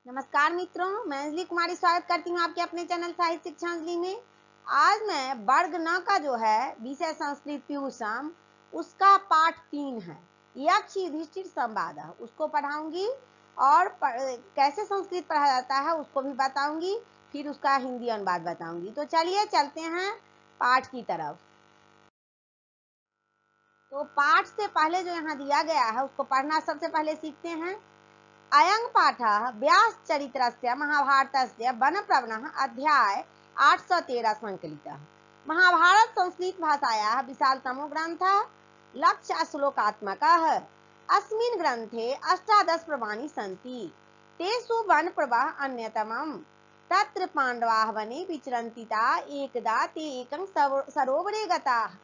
नमस्कार मित्रों, मैं अंजलि कुमारी स्वागत करती हूँ आपके अपने चैनल साहित्य शिक्षा अंजलि में। आज मैं वर्ग 9 का जो है विषय संस्कृत पीयूषम, उसका पाठ 3 है यक्ष युधिष्ठिर संवाद, उसको पढ़ाऊंगी और कैसे संस्कृत पढ़ा जाता है उसको भी बताऊंगी, फिर उसका हिंदी अनुवाद बताऊंगी। तो चलिए चलते हैं पाठ की तरफ। तो पाठ से पहले जो यहाँ दिया गया है उसको पढ़ना सबसे पहले सीखते हैं। अयं पाठः व्यासचरित्रस्य महाभारतस्य वनपर्वणः अध्याय 813 संकलितः। महाभारत संस्कृत भाषायाः विशालतमो ग्रन्थः, लक्ष्य श्लोकात्मकः। अस्मिन् ग्रन्थे 18 पर्वाणि सन्ति, तेषु वनपर्वः अन्यतमम्। तत्र पाण्डवाः वने विचरन्ति ता एकदा ते एकं सरोवरे गताः।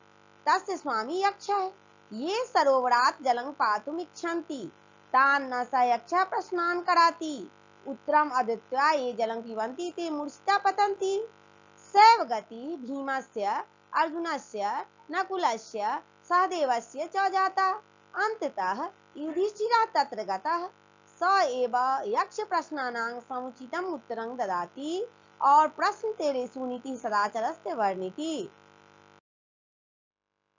तस्य स्वामी यक्षः। ये सरोवरात् जलं पातुम् इच्छन्ति, तान् न स यक्षः प्रश्नान् कराति। उत्तरम् अदृत्वा ये जलं पिबन्ति ते मूर्छिता पतन्ति। सैव गतिः भीमस्य, अर्जुनस्य, नकुलस्य, सहदेवस्य च जाता। अन्ततः युधिष्ठिरः तत्र गतः। स एव यक्ष प्रश्नानां समुचितम् उत्तरं ददाति और प्रश्न तेरे सुनीति सदाचरस्य वर्णिति।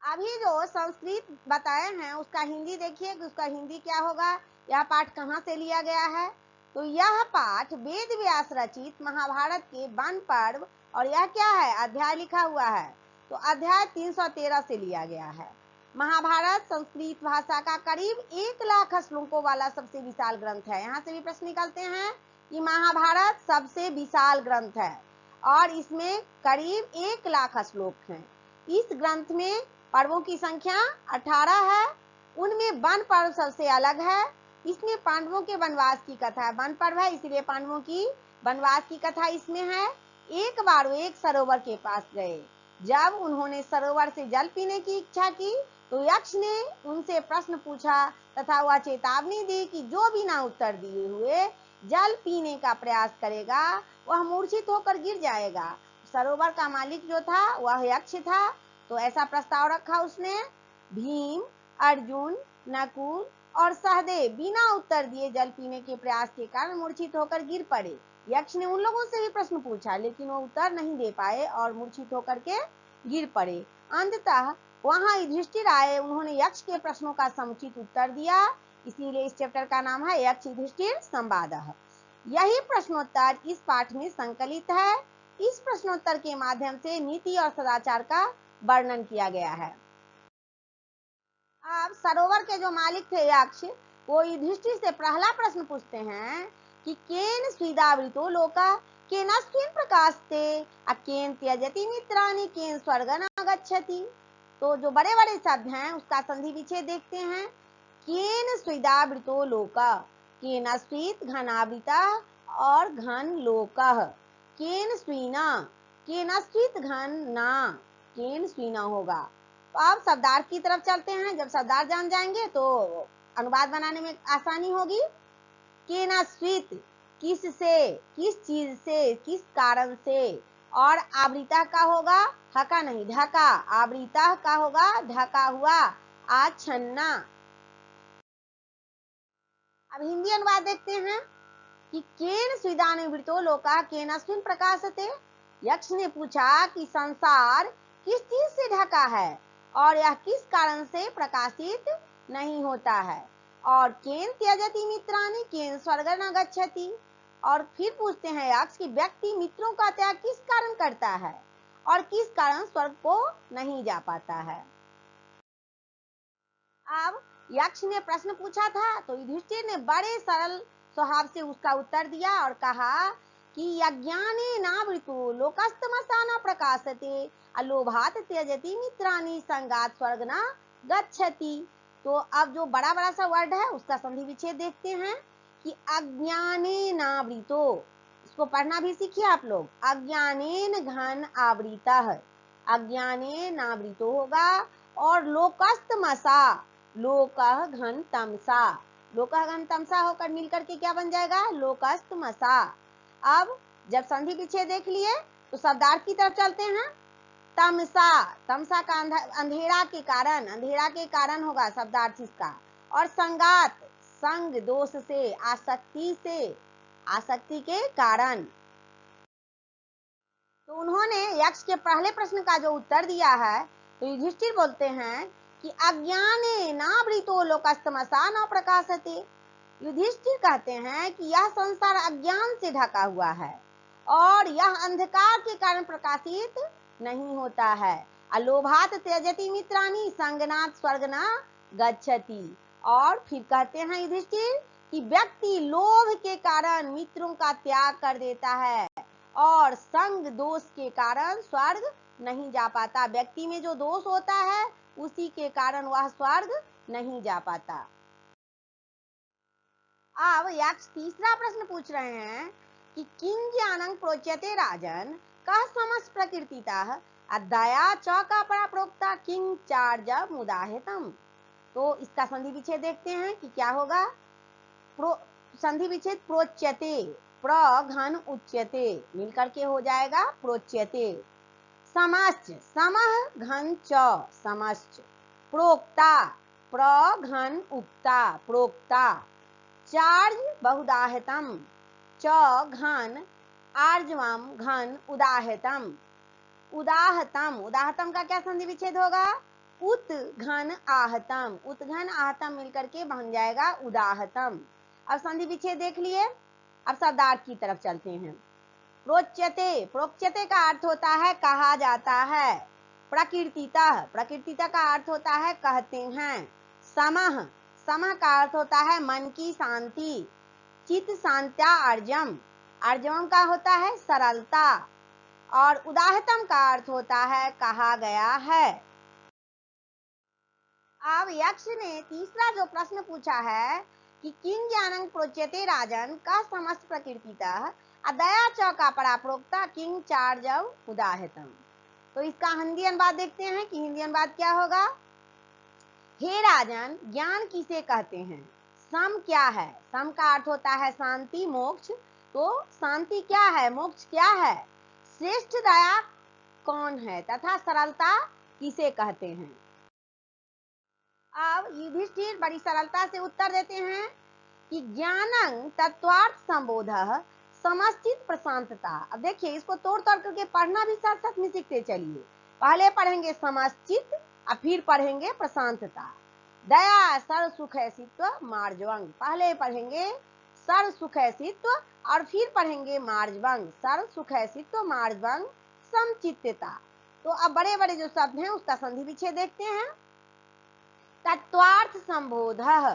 अभी जो संस्कृत बताए हैं उसका हिंदी देखिए कि उसका हिंदी क्या होगा। यह पाठ कहाँ से लिया गया है? तो यह पाठ वेद व्यास रचित महाभारत के वन पर्व, और यह क्या है, अध्याय लिखा हुआ है, तो अध्याय 313 से लिया गया है। महाभारत संस्कृत भाषा का करीब 1 लाख श्लोकों वाला सबसे विशाल ग्रंथ है। यहाँ से भी प्रश्न निकलते हैं कि महाभारत सबसे विशाल ग्रंथ है और इसमें करीब 1 लाख श्लोक हैं। इस ग्रंथ में पर्वों की संख्या 18 है, उनमें वन पर्व सबसे अलग है। इसमें पांडवों के वनवास की कथा, वन पर्व है इसलिए पांडवों की वनवास की कथा इसमें है। एक बार वो एक सरोवर के पास गए। जब उन्होंने सरोवर से जल पीने की इच्छा की तो यक्ष ने उनसे प्रश्न पूछा तथा वह चेतावनी दी कि जो बिना उत्तर दिए हुए जल पीने का प्रयास करेगा वह मूर्छित होकर गिर जाएगा। सरोवर का मालिक जो था वह यक्ष था, तो ऐसा प्रस्ताव रखा उसने। भीम, अर्जुन, नकुल और सहदेव बिना उत्तर दिए जल पीने के प्रयास के कारण मूर्छित होकर गिर पड़े। यक्ष ने उन लोगों से भी प्रश्न पूछा लेकिन वो उत्तर नहीं दे पाए और मूर्छित होकर के गिर पड़े। अंततः वहां युधिष्ठिर आए, उन्होंने यक्ष के प्रश्नों का समुचित उत्तर दिया, इसीलिए इस चैप्टर का नाम है यक्ष युधिष्ठिर संवादः। यही प्रश्नोत्तर इस पाठ में संकलित है। इस प्रश्नोत्तर के माध्यम से नीति और सदाचार का वर्णन किया गया है। अब सरोवर के जो मालिक थे यक्ष, वो युधिष्ठिर से पहला प्रश्न पूछते हैं कि केन स्वीदावृतो लोका, केनस्मिन् प्रकाशते, केन त्यजति मित्राणि, केन स्वर्गं गच्छति। तो जो बड़े बड़े शब्द हैं उसका संधि विच्छेद देखते हैं। केन स्वीदावृतो लोका, केन स्वीत घनावृता और घन लोकः, केन स्वीना, केनस्वित घन ना, केन स्वीना होगा। तो अब शब्दार्थ की तरफ चलते हैं। जब शब्दार्थ जान जाएंगे तो अनुवाद बनाने में आसानी होगी। केनस्वित किससे, किस चीज से, किस कारण से, और आवृता का होगा हका नहीं ढका, आवृता का होगा ढका हुआ, आच्छन्ना। अब हिंदी अनुवाद देखते हैं कि केन स्वीदानुवृतो लोका केनस्मिन् प्रकाशते। यक्ष ने पूछा कि संसार किस चीज से ढका है और यह किस कारण से प्रकाशित नहीं होता है। और केन त्यजति मित्राणि, केन स्वर्गं न गच्छति। और फिर पूछते हैं यक्ष कि व्यक्ति मित्रों का त्याग किस कारण करता है और किस कारण स्वर्ग को नहीं जा पाता है। अब यक्ष ने प्रश्न पूछा था तो युधिष्ठिर ने बड़े सरल स्वभाव से उसका उत्तर दिया और कहा कि अज्ञाने नावृतो लोकस्तमसा न प्रकाशते, अलोभात त्यजति मित्राणि, संगात स्वर्ग न गच्छति। तो अब जो बड़ा बड़ा सा वर्ड है उसका संधि विच्छेद देखते हैं कि अज्ञाने नावृतो, इसको पढ़ना भी सीखिए आप लोग। अज्ञानेन घन आवृतः, अज्ञाने नावृतो होगा, और लोकस्तमसा, लोकः घन तमसा, लोकः घन तमसा होकर मिलकर के क्या बन जाएगा, लोकस्तमसा। अब जब संधि पीछे देख लिए तो शब्दार्थ की तरफ चलते हैं। तमसा, तमसा का अंधेरा के कारण, अंधेरा के कारण होगा शब्दार्थ इसका। और संगात, संग दोष से, आसक्ति से, आसक्ति के कारण। तो उन्होंने यक्ष के पहले प्रश्न का जो उत्तर दिया है, तो युधिष्ठिर बोलते हैं कि अज्ञाने नावृतो लोकस्तमसा न प्रकाशते। युधिष्ठिर कहते हैं कि यह संसार अज्ञान से ढका हुआ है और यह अंधकार के कारण प्रकाशित नहीं होता है। अलोभात त्यजति मित्राणि संगनात् स्वर्ग न गच्छति। और फिर कहते हैं युधिष्ठिर कि व्यक्ति लोभ के कारण मित्रों का त्याग कर देता है और संग दोष के कारण स्वर्ग नहीं जा पाता। व्यक्ति में जो दोष होता है उसी के कारण वह स्वर्ग नहीं जा पाता। अब यक्ष तीसरा प्रश्न पूछ रहे हैं कि किं ज्ञानं प्रोच्यते राजन कः समस्त प्रकृतितः अदया च का परा प्रोक्ता किं चार्ज मुदाहितम। तो इसका संधि विच्छेद देखते हैं कि क्या होगा। संधि विच्छेद प्रोच्यते, प्र घन उच्यते मिलकर के हो जाएगा प्रोच्यते। समश्च, समः घन च समश्च। प्रोक्ता, प्र घन उक्ता प्रोक्ता। चार्ज बहुदाहितम, च घन आर्जवम घन उदाहितम। उदाहतम, उदाहतम का क्या संधि विच्छेद होगा। उत घन आहतम, उत घन आहतम मिलकर के बन जाएगा उदाहतम। अब संधि विच्छेद देख लिए। अब शब्दार्थ की तरफ चलते हैं। प्रोच्यते, प्रोच्यते का अर्थ होता है कहा जाता है। प्रकीर्तितः, प्रकीर्तितः का अर्थ होता है कहते हैं। समः, समः का अर्थ होता है मन की शांति। चित शांत्या अर्जम, अर्जम का होता है सरलता। और उदाहतम का अर्थ होता है कहा गया है। अब यक्ष ने तीसरा जो प्रश्न पूछा है कि किं ज्ञानं प्रोच्यते राजन का समस्त प्रकृतितः अदया च का परा प्रोक्ता किं चार्जव उदाहतम। तो इसका हिंदी अनुवाद देखते हैं कि हिंदी अनुवाद क्या होगा। हे राजन, ज्ञान किसे कहते हैं, सम क्या है। सम का अर्थ होता है शांति मोक्ष। तो शांति क्या है, मोक्ष क्या है, श्रेष्ठ दया कौन है तथा सरलता किसे कहते हैं। अब युधिष्ठिर बड़ी सरलता से उत्तर देते हैं कि ज्ञानं तत्वार्थ संबोधः समस्चित प्रशांतता। अब देखिए इसको तोड़ तोड़ करके पढ़ना भी साथ साथ में सीखते चलिए। पहले पढ़ेंगे समश्चित और फिर पढ़ेंगे प्रशांतता। दया सर्व सुख ऐसित्व मार्जवंग, पहले पढ़ेंगे सर्व सुख ऐसित्व और फिर पढ़ेंगे मार्जवंग, सर्व सुख ऐसित्व मार्जवंग समचित्तता। तो अब बड़े बड़े जो शब्द हैं उसका संधि विच्छेद देखते हैं। तत्वार्थ संबोधः,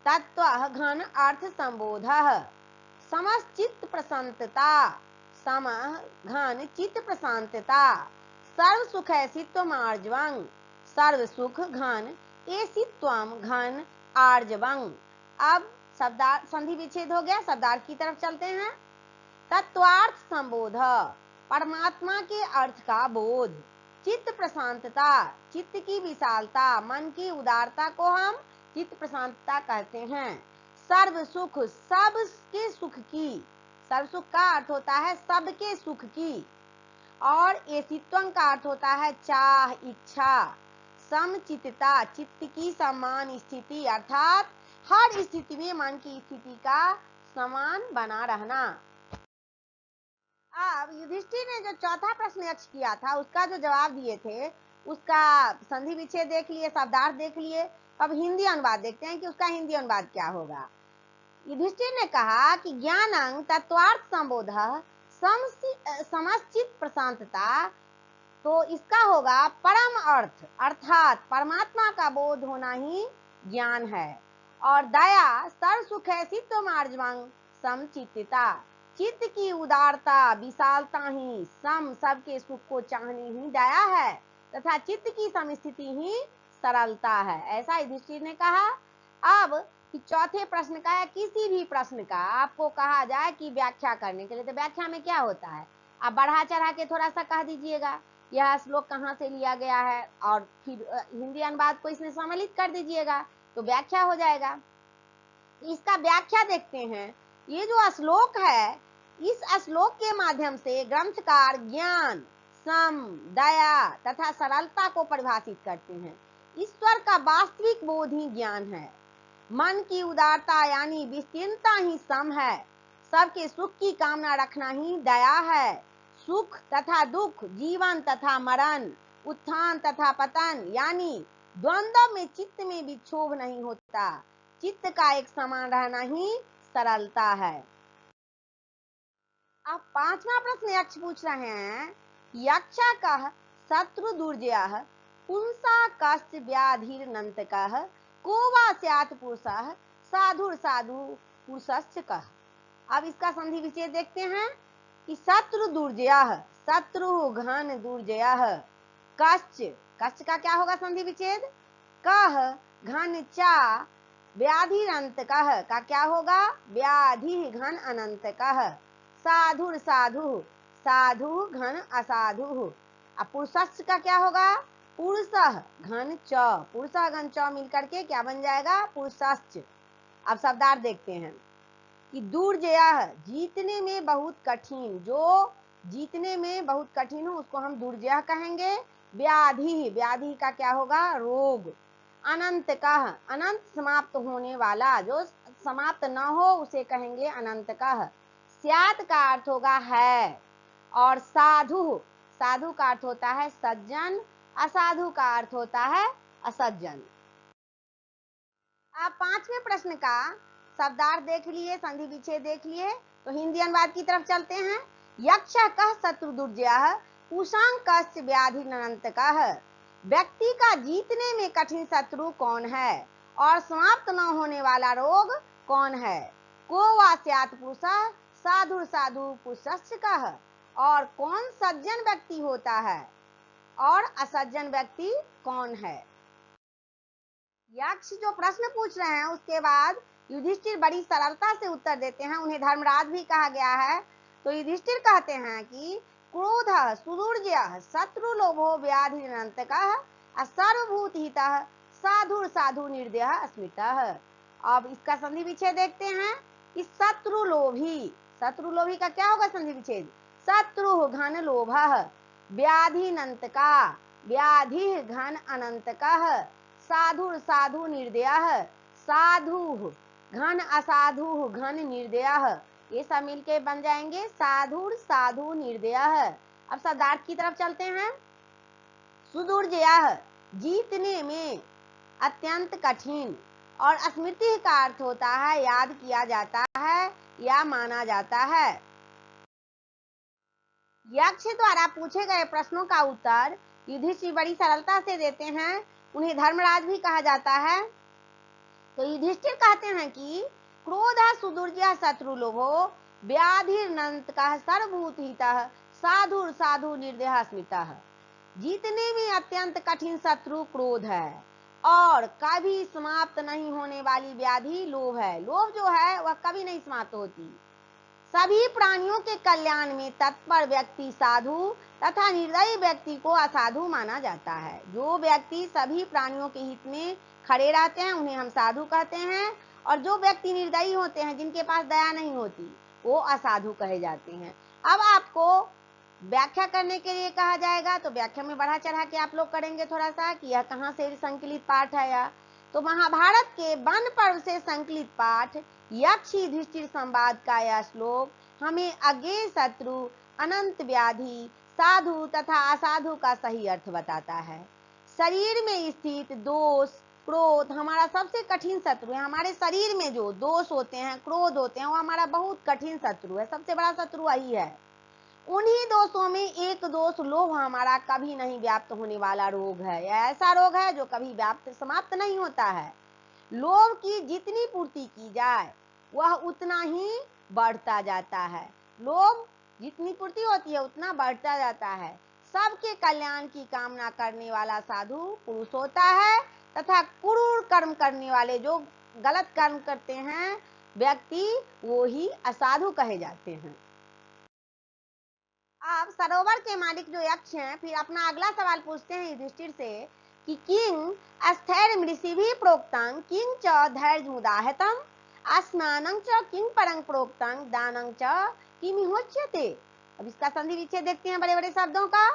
तत्व घन अर्थ संबोधः। समश्चित्त प्रशांतता, सम घन चित्त प्रशांतता। सर्व सुख ऐसित्व आर्जवंग, सर्व सुख घन ऐसित्वम घन आर्जवंग। अब शब्दार्थ संधि विच्छेद हो गया, शब्दार्थ की तरफ चलते हैं। तत्वार्थ संबोध, परमात्मा के अर्थ का बोध। चित्त प्रशांतता, चित्त की विशालता, मन की उदारता को हम चित्त प्रशांतता कहते हैं। सर्व सुख, सबके सुख की, सर्व सुख का अर्थ होता है सबके सुख की। और ऐसित्वं का अर्थ होता है चाह इच्छा। समचित्तता, चित्त की समान स्थिति, अर्थात हर स्थिति में मन की स्थिति का समान बना रहना। अब युधिष्ठिर ने जो चौथा प्रश्न यक्ष किया था उसका जो जवाब दिए थे उसका संधि विच्छेद देख लिए, शब्दार्थ देख लिए। अब हिंदी अनुवाद देखते हैं कि उसका हिंदी अनुवाद क्या होगा। युधिष्ठिर ने कहा कि ज्ञानं तत्वार्थ संबोधः समश्चित प्रशांतता। तो इसका होगा परम अर्थ, अर्थात परमात्मा का बोध होना ही ज्ञान है। और दया सर्व सुख ऐसित्व मार्जवंग समचित्तता, चित्त की उदारता विशालता ही सम सबके सुख को चाहने ही दया है तथा चित्त की समस्थिति ही सरलता है, ऐसा युधिष्ठिर ने कहा। अब कि चौथे प्रश्न का या किसी भी प्रश्न का आपको कहा जाए कि व्याख्या करने के लिए, तो व्याख्या में क्या होता है, आप बढ़ा चढ़ा के थोड़ा सा कह दीजिएगा यह श्लोक कहाँ से लिया गया है और फिर हिंदी अनुवाद को इसमें सम्मिलित कर दीजिएगा तो व्याख्या हो जाएगा। इसका व्याख्या देखते हैं। ये जो श्लोक है, इस श्लोक के माध्यम से ग्रंथकार ज्ञान, सम, दया तथा सरलता को परिभाषित करते हैं। ईश्वर का वास्तविक बोध ही ज्ञान है। मन की उदारता यानी विस्तीर्णता ही सम है। सबके सुख की कामना रखना ही दया है। सुख तथा दुख, जीवन तथा मरण, उत्थान तथा पतन, यानी द्वंद्व में चित्त में भी क्षोभ नहीं होता। चित्त का एक समान रहना ही सरलता है। अब 5वां प्रश्न यक्ष पूछ रहे हैं, यक्षा कह शत्रु दुर्जय पुंसा कस्य व्याधिर्नंत कह को वा स्यात् पुरुषः साधुर साधु पुरुषस्य कह। अब इसका संधि विच्छेद देखते हैं कि शत्रु दुर्जय, शत्रु घन दुर्जय, कश्च, कश्च का क्या होगा संधि विच्छेद, कह घन चा, व्याधि अनंत कह का क्या होगा, व्याधि घन अनंत कह, साधुर साधु, साधु घन असाधु। अब पुरुषस्य का क्या होगा, पुरुषः घन च, पुरुषः घन च मिलकर के क्या बन जाएगा, पुरुषस्य। अब शब्दार्थ देखते हैं कि दुर्जय, जीतने में बहुत कठिन, जो जीतने में बहुत कठिन हो उसको हम दुर्जय कहेंगे। व्याधि, व्याधि का क्या होगा, रोग। अनंत कह, अनंत समाप्त होने वाला, जो समाप्त न हो उसे कहेंगे अनंत कह। स्यात् का अर्थ होगा है, और साधु, साधु का अर्थ होता है सज्जन, असाधु का अर्थ होता है असज्जन। अब 5वें प्रश्न का शब्दार्थ देख लिए, संधि विच्छेद देख लिए, तो हिंदी अनुवाद की तरफ चलते हैं। यक्ष कह शत्रु दुर्जय कुशांग कस्य व्याधि अनंत कह। व्यक्ति का जीतने में कठिन शत्रु कौन है और समाप्त न होने वाला रोग कौन है। को वा स्यात् पुरुषः साधुर साधु पुरुषस्य कह। और कौन सज्जन व्यक्ति होता है और असज्जन व्यक्ति कौन है। यक्ष जो प्रश्न पूछ रहे हैं उसके बाद युधिष्ठिर बड़ी सरलता से उत्तर देते हैं। उन्हें धर्मराज भी कहा गया है। तो युधिष्ठिर कहते हैं कि क्रोध सुदुर्जय शत्रु लोभो व्याधि अनंतकः सर्वभूत हितः साधुर साधु निर्दयः अस्मितः। अब इसका संधि विच्छेद देखते हैं कि शत्रु लोभी, शत्रु लोभी का क्या होगा संधि विच्छेद, शत्रु घन लोभः, व्याधि अनंतका, व्याधि घन अनंतकः, साधुर साधु निर्दयः, साधु घन असाधु घन निर्दयः। ये सब मिलके बन जाएंगे साधुर साधु निर्दयः। अब शब्दार्थ की तरफ चलते हैं। सुदुर्जयः जीतने में अत्यंत कठिन, और स्मृति का अर्थ होता है याद किया जाता है या माना जाता है। यक्ष द्वारा पूछे गए प्रश्नों का उत्तर युधिष्ठिर बड़ी सरलता से देते हैं। उन्हें धर्मराज भी कहा जाता है। तो युधिष्ठिर कहते हैं कि क्रोध सुदुर्जय शत्रु लोभो व्याधिर्नंत का सर्वभूत हितः साधुर साधु निर्दयः स्मितः। जीतने में अत्यंत कठिन शत्रु क्रोध है और कभी समाप्त नहीं होने वाली व्याधि लोभ है। लोभ जो है वह कभी नहीं समाप्त होती। सभी प्राणियों के कल्याण में तत्पर व्यक्ति साधु तथा निर्दयी व्यक्ति को असाधु माना जाता है। जो व्यक्ति सभी प्राणियों के हित में खड़े रहते हैं उन्हें हम साधु कहते हैं, और जो व्यक्ति निर्दयी होते हैं जिनके पास दया नहीं होती वो असाधु कहे जाते हैं। अब आपको व्याख्या करने के लिए कहा जाएगा, तो व्याख्या में बढ़ा चढ़ा के आप लोग करेंगे थोड़ा सा कि यह कहाँ से संकलित पाठ है। या तो महाभारत के वन पर्व से संकलित पाठ यक्ष युधिष्ठिर संवाद का यह श्लोक हमें अज्ञेय शत्रु, अनंत व्याधि, साधु तथा असाधु का सही अर्थ बताता है। शरीर में स्थित दोष क्रोध हमारा सबसे कठिन शत्रु है। हमारे शरीर में जो दोष होते हैं, क्रोध होते हैं, वो हमारा बहुत कठिन शत्रु है। सबसे बड़ा शत्रु वही है। उन्हीं दोषों में एक दोष लोभ हमारा कभी नहीं व्याप्त होने वाला रोग है। यह ऐसा रोग है जो कभी व्याप्त समाप्त नहीं होता है। लोभ की जितनी पूर्ति की जाए वह उतना ही बढ़ता जाता है। लोभ जितनी पूर्ति होती है उतना बढ़ता जाता है। सबके कल्याण की कामना करने वाला साधु पुरुष होता है, तथा क्रूर कर्म करने वाले जो गलत कर्म करते हैं व्यक्ति वो ही असाधु कहे जाते हैं। अब सरोवर के मालिक जो यक्ष हैं फिर अपना अगला सवाल पूछते हैं युधिष्ठिर से कि किंग स्थैर्य ऋषिभिः प्रोक्तं किंग च धैर्य मुदाहतम स्नानं च किंग परं प्रोक्तं दानं च किमिहोच्यते। अब इसका संधि विच्छेद देखते हैं बड़े बड़े शब्दों का।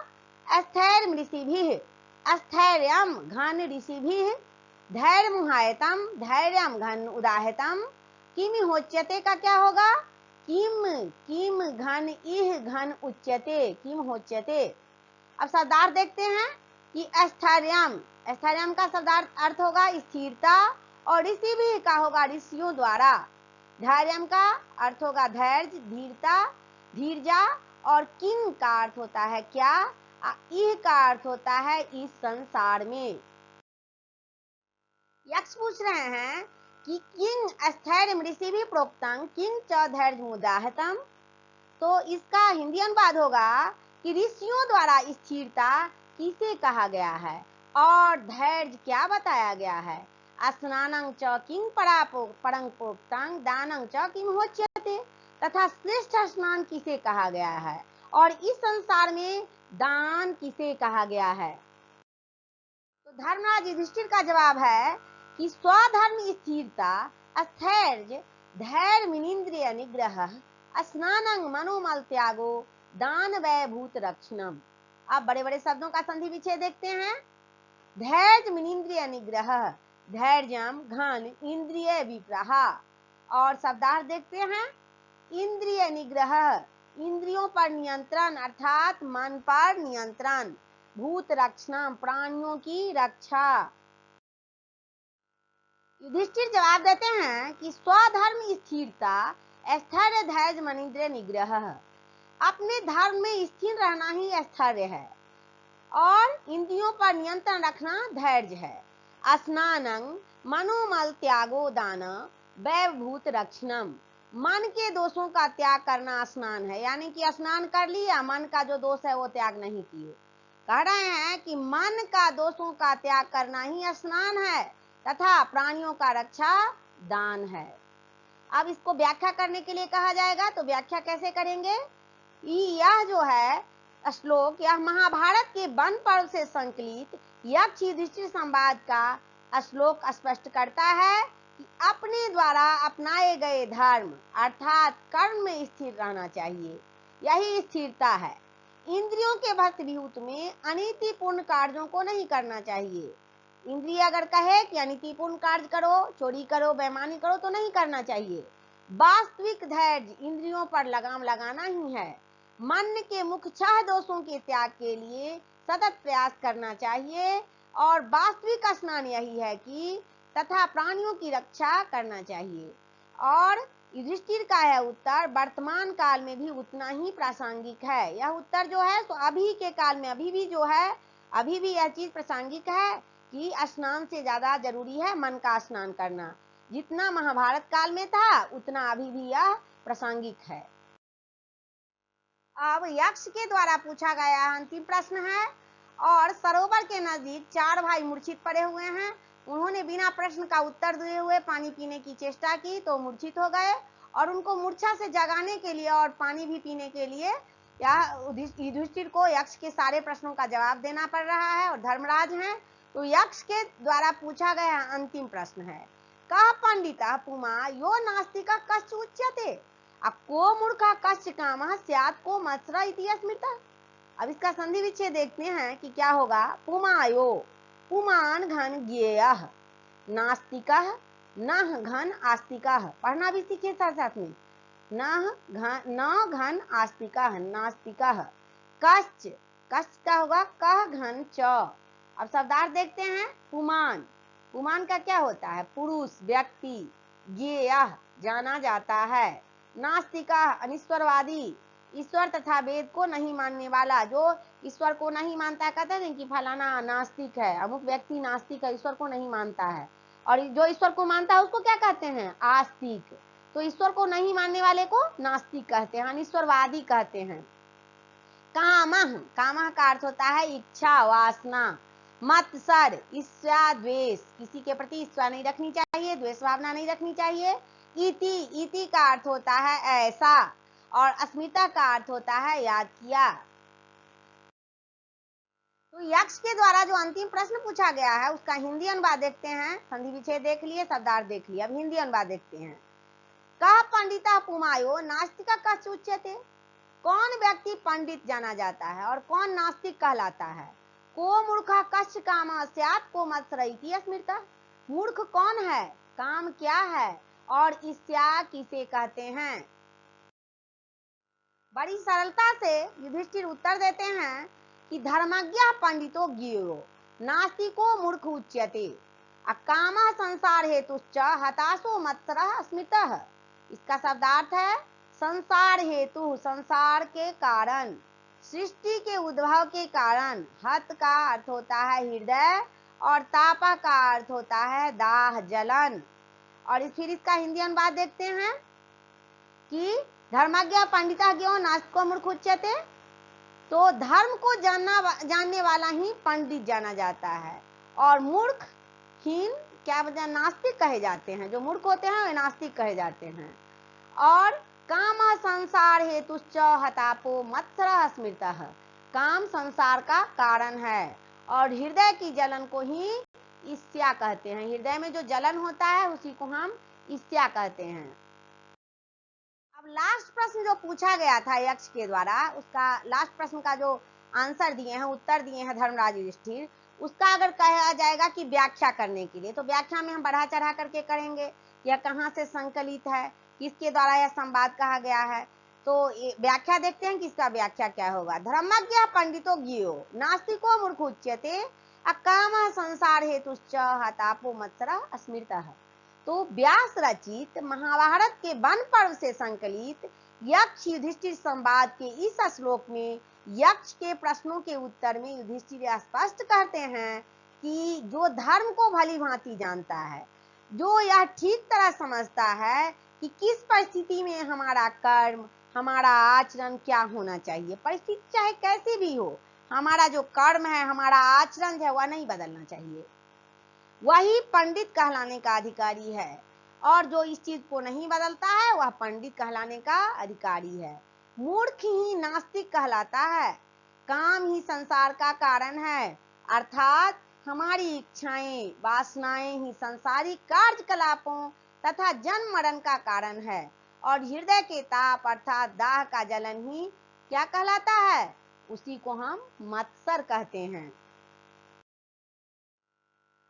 स्थैर्य ऋषिभिः, स्थैर्यम घन ऋषिभिः, धैर्य मुहायतम धैर्यम घन उदाहतम, किमिहोच्यते का क्या होगा, किम किम घन इह घन उच्यते, किम होच्यते। अब शब्दार्थ देखते हैं कि स्थैर्यम, स्थैर्यम का शब्दार्थ अर्थ होगा स्थिरता, और ऋषि भी का होगा ऋषियों द्वारा। धैर्यम का अर्थ होगा धैर्य, धीरता, धीरजा, और किम का अर्थ होता है क्या, इह का अर्थ होता है इस संसार में। यक्ष पूछ रहे हैं कि किंग स्थैर्यम ऋषि भी प्रोक्तम किंग च धैर्य मुदाहतम, तो इसका हिंदी अनुवाद होगा कि ऋषियों द्वारा स्थिरता किसे कहा गया है और धैर्य क्या बताया गया है। स्नानं च किं परं प्रोक्तं दानं च किं होच्यते, तथा श्रेष्ठ स्नान किसे कहा गया है और इस संसार में दान किसे कहा गया है। तो धर्मराज युधिष्ठिर का जवाब है कि स्वधर्म स्थिरता, स्थैर्य, धैर्य मिनिंद्रिय निग्रह, स्नानं मनोमल त्यागो, दान वै भूत रक्षणम। अब बड़े बड़े शब्दों का संधि विच्छेद देखते हैं। धैर्य मिनिंद्रिय निग्रह, धैर्यम घन इंद्रिय विप्रह, और शब्दार्थ देखते हैं। इंद्रिय निग्रह, इंद्रियों पर नियंत्रण अर्थात मन पर नियंत्रण, भूत रक्षणम, प्राणियों की रक्षा। युधिष्ठिर जवाब देते हैं कि स्वधर्म स्थिरता, स्थैर्य, धैर्य, मनिंद्रिय निग्रह, अपने धर्म में स्थिर रहना ही स्थैर्य है और इंद्रियों पर नियंत्रण रखना धैर्य है। स्नानं मनोमल त्यागो दान वैभूत रक्षणम, मन के दोषों का त्याग करना स्नान है, यानी कि स्नान कर लिया, मन का जो दोष है वो त्याग नहीं किए। कह रहे हैं कि मन का दोषों का त्याग करना ही स्नान है तथा प्राणियों का रक्षा दान है। अब इसको व्याख्या करने के लिए कहा जाएगा, तो व्याख्या कैसे करेंगे। यह जो है श्लोक, यह महाभारत के वन पर्व से संकलित यक्ष युधिष्ठिर संवाद का श्लोक स्पष्ट करता है कि अपने द्वारा अपनाए गए धर्म अर्थात कर्म में स्थिर रहना चाहिए, यही स्थिरता है। इंद्रियों के भस्मीभूत में अनीतिपूर्ण कार्यों को नहीं करना चाहिए। इंद्रिय अगर कहे कि अनीतिपूर्ण कार्य करो, चोरी करो, बेईमानी करो, तो नहीं करना चाहिए। वास्तविक धैर्य इंद्रियों पर लगाम लगाना ही है। मन के मुख्य 6 दोषों के त्याग के लिए सतत प्रयास करना चाहिए और वास्तविक स्नान यही है कि तथा प्राणियों की रक्षा करना चाहिए। और युधिष्ठिर का यह उत्तर वर्तमान काल में भी उतना ही प्रासंगिक है। यह उत्तर जो है तो अभी के काल में अभी भी जो है, अभी भी यह चीज प्रासंगिक है कि स्नान से ज्यादा जरूरी है मन का स्नान करना। जितना महाभारत काल में था उतना अभी भी यह प्रासंगिक है। अब यक्ष के द्वारा पूछा गया अंतिम प्रश्न है। और सरोवर के नजदीक 4 भाई मूर्छित पड़े हुए हैं। उन्होंने बिना प्रश्न का उत्तर दिए हुए पानी पीने की चेष्टा की तो मूर्छित हो गए, और उनको मूर्छा से जगाने के लिए और पानी भी पीने के लिए युधिष्ठिर को यक्ष के सारे प्रश्नों का जवाब देना पड़ रहा है और धर्मराज हैं। तो यक्ष के द्वारा पूछा गया अंतिम प्रश्न है, कह पंडिता पुमा यो नास्तिका कश्च उच्यते, को मूर्खा कश्च कामः स्यात् को मत्सरा इति स्मृतः। अब इसका संधि विच्छेद देखते हैं कि क्या होगा। पुमायो, पुमान घन ज्ञेयः, नास्तिकः नः घन आस्तिकः, पढ़ना भी सीखे साथ साथ में, न घन आस्तिकः नास्तिकः, कश्च, कश्च का होगा कह घन च। अब शब्दार्थ देखते हैं। पुमान, पुमान का क्या होता है, पुरुष, व्यक्ति, ज्ञेयः जाना जाता है, नास्तिका अनिश्वरवादी, ईश्वर तथा वेद को नहीं मानने वाला, जो ईश्वर को नहीं मानता कहते हैं कि फलाना नास्तिक है, अमुक व्यक्ति नास्तिक है, ईश्वर को नहीं मानता है। और जो ईश्वर को मानता है उसको क्या कहते हैं, आस्तिक। तो ईश्वर को नहीं मानने वाले को नास्तिक कहते हैं, अनिश्वरवादी कहते हैं। कामः, कामः का अर्थ होता है इच्छा, वासना। मत्सर, ईर्ष्या, द्वेष, किसी के प्रति ईर्ष्या नहीं रखनी चाहिए, द्वेष भावना नहीं रखनी चाहिए। इति, इति का अर्थ होता है ऐसा, और अस्मिता का अर्थ होता है याद किया। तो यक्ष के द्वारा जो अंतिम प्रश्न पूछा गया है उसका हिंदी अनुवाद देखते हैं। संधि विच्छेद देख लिए, शब्दार्थ देख लिए, अब हिंदी अनुवाद देखते हैं। कह पंडिता पुमायो नास्तिका कश्च उच्यते, कौन व्यक्ति पंडित जाना जाता है और कौन नास्तिक कहलाता है। को मूर्खा कश्च कामः स्यात् को मत्सरा इति स्मृतः, मूर्ख कौन है, काम क्या है और ईर्ष्या किसे कहते हैं। बड़ी सरलता से युधिष्ठिर उत्तर देते हैं कि धर्मज्ञ पंडितो ज्ञेयो नास्तिको मूर्ख उच्यते अकामा संसार हेतुश्च हताशो मत्सरः स्मृतः। इसका शब्दार्थ है संसार हेतु, संसार के कारण, सृष्टि के उद्भव के कारण। हत का अर्थ होता है हृदय और तापा का अर्थ होता है दाह, जलन। और फिर इसका हिंदी अनुवाद देखते हैं कि धर्मज्ञ पंडिता ज्ञो नास्तिको मूर्ख उच्यते। तो धर्म को जानने वाला ही पंडित जाना जाता है और मूर्ख हीन क्या वजह नास्तिक कहे जाते हैं। जो मूर्ख होते हैं वे नास्तिक कहे जाते हैं। और काम संसार हेतुश्च हतापो मत्सरः स्मृतः। काम संसार का कारण है और हृदय की जलन को ही ईर्ष्या कहते हैं। हृदय में जो जलन होता है उसी को हम ईर्ष्या कहते हैं। अब लास्ट प्रश्न जो पूछा गया था यक्ष के द्वारा, उसका लास्ट प्रश्न का जो आंसर दिए हैं, उत्तर दिए हैं धर्मराज युधिष्ठिर, उसका अगर कहा जाएगा कि व्याख्या करने के लिए, तो व्याख्या में हम बढ़ा चढ़ा करके करेंगे। यह कहाँ से संकलित है, किसके द्वारा यह संवाद कहा गया है। तो व्याख्या देखते हैं कि इसका व्याख्या क्या होगा। धर्मज्ञ पंडितो ज्ञेयो नास्तिको मूर्ख उच्यते अकामः संसार हेतुश्च हतापो मत्सरः स्मृतः। तो व्यास रचित महाभारत के वन पर्व से संकलित यक्ष युधिष्ठिर संवाद के इस श्लोक में यक्ष के प्रश्नों के उत्तर में युधिष्ठिर स्पष्ट कहते हैं कि जो धर्म को भली भांति जानता है, जो यह ठीक तरह समझता है कि किस परिस्थिति में हमारा कर्म, हमारा आचरण क्या होना चाहिए, परिस्थिति चाहे कैसी भी हो, हमारा जो कर्म है, हमारा आचरण है, वह नहीं बदलना चाहिए, वही पंडित कहलाने का अधिकारी है। और जो इस चीज को नहीं बदलता है वह पंडित कहलाने का अधिकारी है। मूर्ख ही नास्तिक कहलाता है। काम ही संसार का कारण है, अर्थात हमारी इच्छाएं, वासनाएं ही संसारिक कार्यकलापों तथा जन्म मरण का कारण है। और हृदय के ताप अर्थात दाह का जलन ही क्या कहलाता है, उसी को हम मत्सर कहते हैं।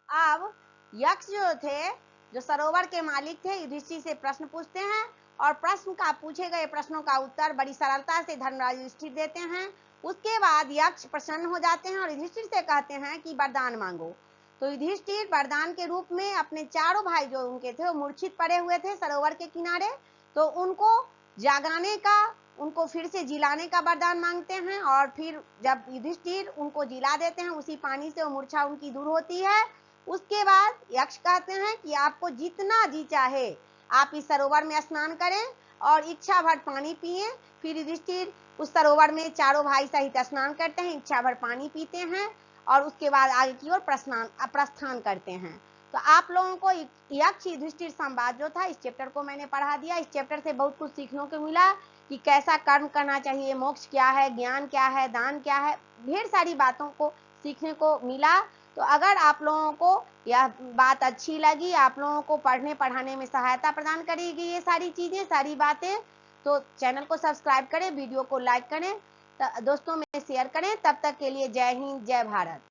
अब यक्ष जो थे, जो सरोवर के मालिक थे, युधिष्ठिर से प्रश्न पूछते हैं और प्रश्न का पूछे गए प्रश्नों का उत्तर बड़ी सरलता से धर्मराज युधिष्ठिर देते हैं। उसके बाद यक्ष प्रसन्न हो जाते हैं और युधिष्ठिर से कहते हैं कि वरदान मांगो। तो युधिष्ठिर वरदान के रूप में अपने चारों भाई जो उनके थे वो मूर्छित पड़े हुए थे सरोवर के किनारे, तो उनको जागाने का, उनको फिर से जिलाने का वरदान मांगते हैं। और फिर जब युधिष्ठिर उनको जिला देते हैं, उसी पानी से वो मूर्छा उनकी दूर होती है। उसके बाद यक्ष कहते हैं कि आपको जितना जी चाहे आप इस सरोवर में स्नान करें और इच्छा भर पानी पिए। फिर युधिष्ठिर उस सरोवर में चारों भाई सहित स्नान करते हैं, इच्छा भर पानी पीते हैं और उसके बाद आगे की ओर प्रस्थान करते हैं। तो आप लोगों को यक्ष युधिष्ठिर संवाद जो था, इस चैप्टर को मैंने पढ़ा दिया। इस चैप्टर से बहुत कुछ सीखने को मिला कि कैसा कर्म करना चाहिए, मोक्ष क्या है, ज्ञान क्या है, दान क्या है, ढेर सारी बातों को सीखने को मिला। तो अगर आप लोगों को यह बात अच्छी लगी, आप लोगों को पढ़ने पढ़ाने में सहायता प्रदान करेगी ये सारी चीजें, सारी बातें, तो चैनल को सब्सक्राइब करें, वीडियो को लाइक करें, दोस्तों में शेयर करें। तब तक के लिए जय हिंद, जय भारत।